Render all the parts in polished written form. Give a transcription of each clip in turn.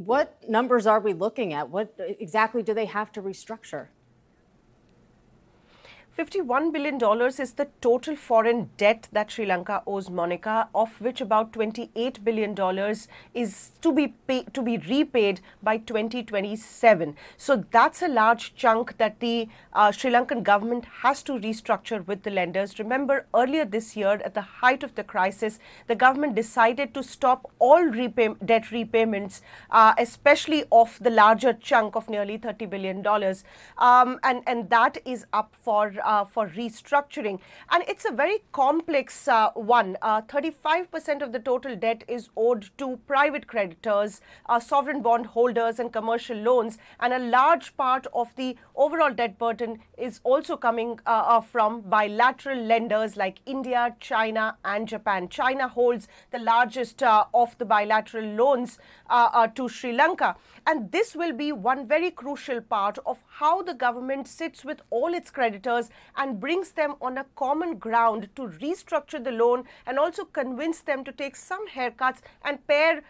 What numbers are we looking at? What exactly do they have to restructure? $51 billion is the total foreign debt that Sri Lanka owes Monica, of which about $28 billion is to be repaid by 2027. So that's a large chunk that the Sri Lankan government has to restructure with the lenders. Remember, earlier this year, at the height of the crisis, the government decided to stop all debt repayments, especially of the larger chunk of nearly $30 billion. And that is up for restructuring. And it's a very complex one. 35% of the total debt is owed to private creditors, sovereign bond holders and commercial loans. And a large part of the overall debt burden is also coming from bilateral lenders like India, China and Japan. China holds the largest of the bilateral loans to Sri Lanka. And this will be one very crucial part of how the government sits with all its creditors and brings them on a common ground to restructure the loan and also convince them to take some haircuts and pay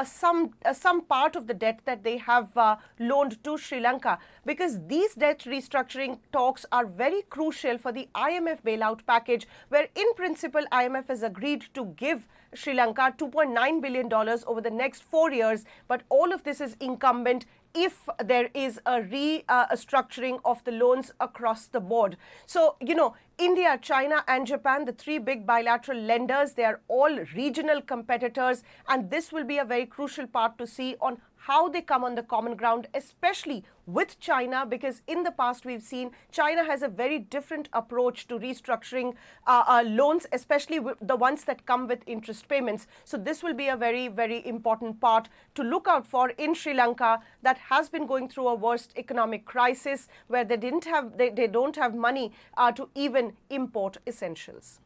some part of the debt that they have loaned to Sri Lanka. Because these debt restructuring talks are very crucial for the IMF bailout package, where in principle IMF has agreed to give Sri Lanka $2.9 billion over the next 4 years. But all of this is incumbent if there is a restructuring of the loans across the board. So, India, China and Japan, the three big bilateral lenders, they are all regional competitors. And this will be a very crucial part to see on how they come on the common ground, especially with China, because in the past we've seen China has a very different approach to restructuring loans, especially the ones that come with interest payments. So this will be a very, very important part to look out for in Sri Lanka, that has been going through a worst economic crisis where they don't have money to even import essentials.